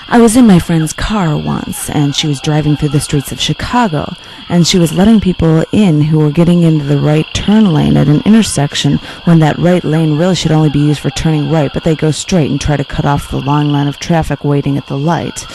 I was in my friend's car once, and she was driving through the streets of Chicago, and she was letting people in who were getting into the right turn lane at an intersection when that right lane really should only be used for turning right, but they go straight and try to cut off the long line of traffic waiting at the light.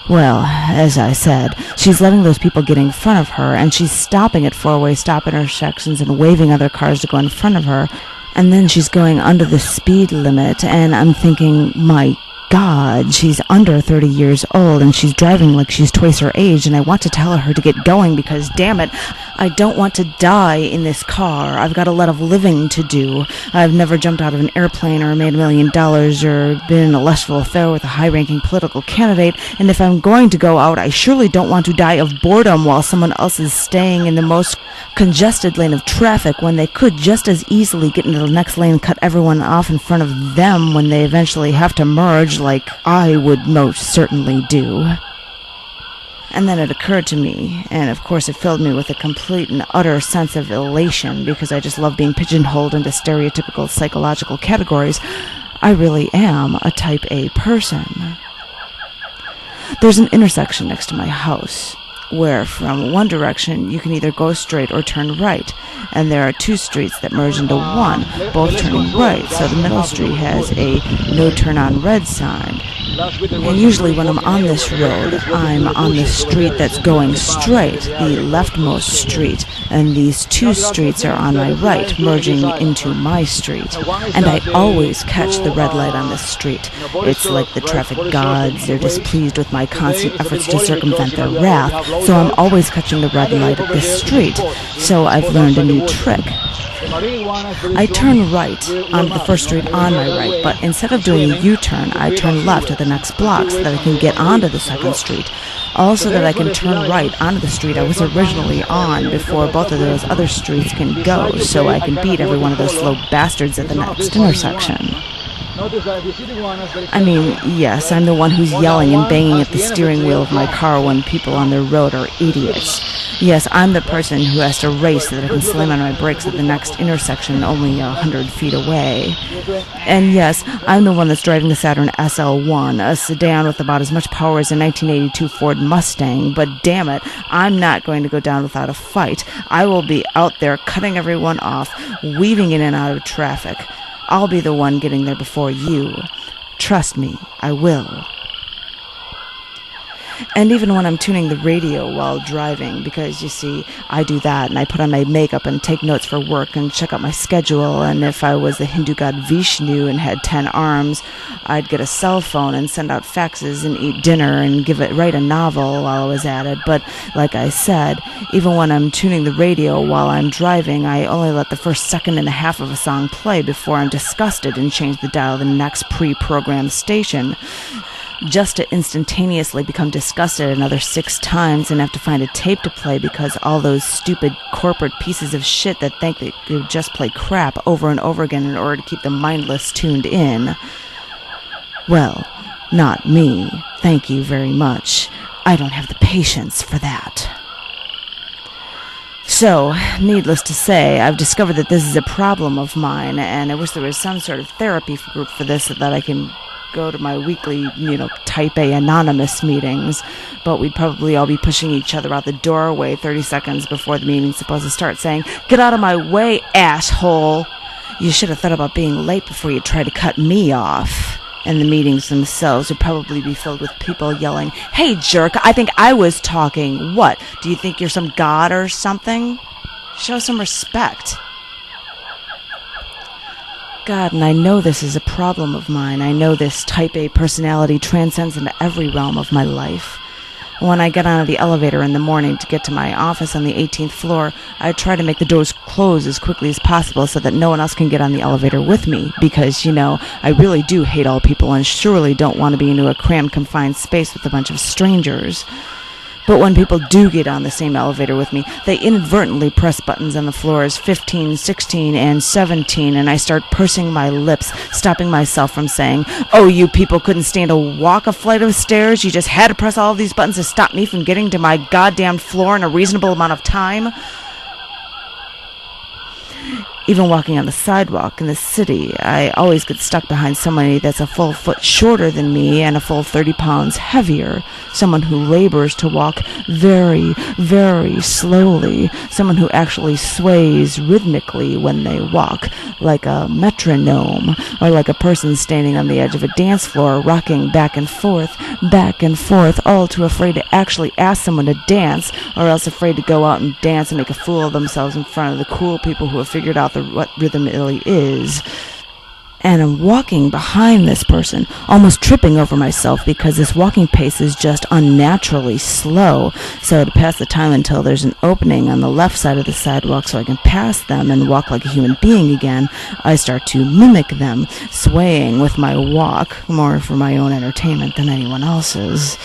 Well, as I said, she's letting those people get in front of her, and she's stopping at four-way stop intersections and waving other cars to go in front of her, and then she's going under the speed limit, and I'm thinking, my God, she's under 30 years old, and she's driving like she's twice her age, and I want to tell her to get going because, damn it, I don't want to die in this car. I've got a lot of living to do. I've never jumped out of an airplane or made $1 million or been in a lustful affair with a high-ranking political candidate, and if I'm going to go out, I surely don't want to die of boredom while someone else is staying in the most congested lane of traffic when they could just as easily get into the next lane and cut everyone off in front of them when they eventually have to merge like I would most certainly do. And then it occurred to me, and of course it filled me with a complete and utter sense of elation because I just love being pigeonholed into stereotypical psychological categories. I really am a type A person. There's an intersection next to my house where from one direction you can either go straight or turn right, and there are two streets that merge into one, both turning right, so the middle street has a no turn on red sign. And usually when I'm on this road, I'm on the street that's going straight, the leftmost street, and these two streets are on my right, merging into my street. And I always catch the red light on this street. It's like the traffic gods, they're displeased with my constant efforts to circumvent their wrath, so I'm always catching the red light at this street. So I've learned a new trick. I turn right onto the first street on my right, but instead of doing a U-turn, I turn left at the next block so that I can get onto the second street. Also that I can turn right onto the street I was originally on before both of those other streets can go, so I can beat every one of those slow bastards at the next intersection. I mean, yes, I'm the one who's yelling and banging at the steering wheel of my car when people on the road are idiots. Yes, I'm the person who has to race so that I can slam on my brakes at the next intersection only 100 feet away. And yes, I'm the one that's driving the Saturn SL1, a sedan with about as much power as a 1982 Ford Mustang, but damn it, I'm not going to go down without a fight. I will be out there cutting everyone off, weaving in and out of traffic. I'll be the one getting there before you. Trust me, I will. And even when I'm tuning the radio while driving, because, you see, I do that, and I put on my makeup and take notes for work and check out my schedule, and if I was the Hindu god Vishnu and had 10 arms, I'd get a cell phone and send out faxes and eat dinner and write a novel while I was at it. But, like I said, even when I'm tuning the radio while I'm driving, I only let the first second and a half of a song play before I'm disgusted and change the dial to the next pre-programmed station, just to instantaneously become disgusted another 6 times and have to find a tape to play because all those stupid corporate pieces of shit that think they could just play crap over and over again in order to keep the mindless tuned in. Well, not me. Thank you very much. I don't have the patience for that. So, needless to say, I've discovered that this is a problem of mine, and I wish there was some sort of therapy group for this so that I can go to my weekly, type A anonymous meetings, but we'd probably all be pushing each other out the doorway 30 seconds before the meeting's supposed to start saying, "Get out of my way, asshole! You should have thought about being late before you tried to cut me off." And the meetings themselves would probably be filled with people yelling, "Hey, jerk, I think I was talking. What, do you think you're some god or something? Show some respect." God, and I know this is a problem of mine. I know this type A personality transcends into every realm of my life. When I get on the elevator in the morning to get to my office on the 18th floor, I try to make the doors close as quickly as possible so that no one else can get on the elevator with me, because, I really do hate all people and surely don't want to be into a cramped, confined space with a bunch of strangers. But when people do get on the same elevator with me, they inadvertently press buttons on the floors 15, 16, and 17, and I start pursing my lips, stopping myself from saying, "Oh, you people couldn't stand to walk a flight of stairs? You just had to press all of these buttons to stop me from getting to my goddamn floor in a reasonable amount of time?" Even walking on the sidewalk in the city, I always get stuck behind somebody that's a full foot shorter than me and a full 30 pounds heavier. Someone who labors to walk very, very slowly. Someone who actually sways rhythmically when they walk, like a metronome, or like a person standing on the edge of a dance floor, rocking back and forth, all too afraid to actually ask someone to dance, or else afraid to go out and dance and make a fool of themselves in front of the cool people who have figured out what rhythm really is. And I'm walking behind this person, almost tripping over myself because this walking pace is just unnaturally slow. So to pass the time until there's an opening on the left side of the sidewalk so I can pass them and walk like a human being again, I start to mimic them, swaying with my walk, more for my own entertainment than anyone else's.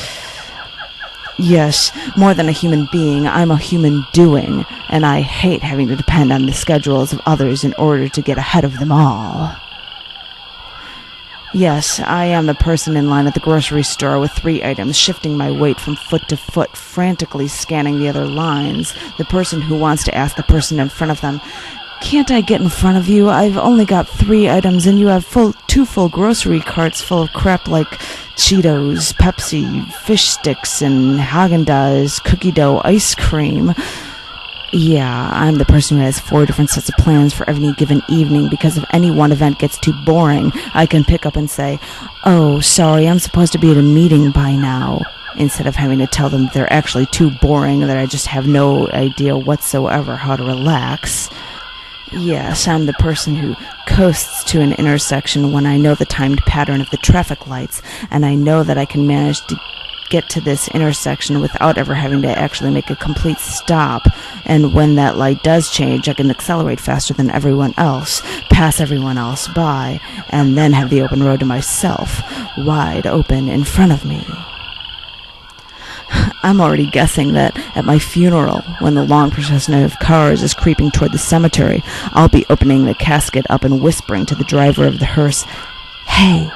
Yes, more than a human being, I'm a human doing, and I hate having to depend on the schedules of others in order to get ahead of them all. Yes, I am the person in line at the grocery store with 3 items, shifting my weight from foot to foot, frantically scanning the other lines. The person who wants to ask the person in front of them, "Can't I get in front of you? I've only got 3 items and you have 2 full grocery carts full of crap like Cheetos, Pepsi, fish sticks, and Haagen-Dazs cookie dough ice cream." Yeah, I'm the person who has 4 different sets of plans for any given evening because if any one event gets too boring, I can pick up and say, "Oh, sorry, I'm supposed to be at a meeting by now," instead of having to tell them they're actually too boring, that I just have no idea whatsoever how to relax. Yes, I'm the person who coasts to an intersection when I know the timed pattern of the traffic lights, and I know that I can manage to get to this intersection without ever having to actually make a complete stop. And when that light does change, I can accelerate faster than everyone else, pass everyone else by, and then have the open road to myself, wide open in front of me. I'm already guessing that at my funeral, when the long procession of cars is creeping toward the cemetery, I'll be opening the casket up and whispering to the driver of the hearse, "Hey,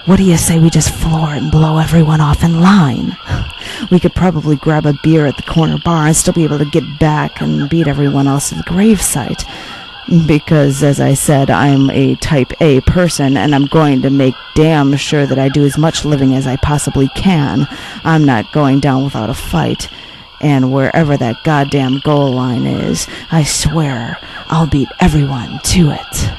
what do you say we just floor it and blow everyone off in line? We could probably grab a beer at the corner bar and still be able to get back and beat everyone else to the gravesite. Because, as I said, I'm a type A person, and I'm going to make damn sure that I do as much living as I possibly can. I'm not going down without a fight. And wherever that goddamn goal line is, I swear I'll beat everyone to it."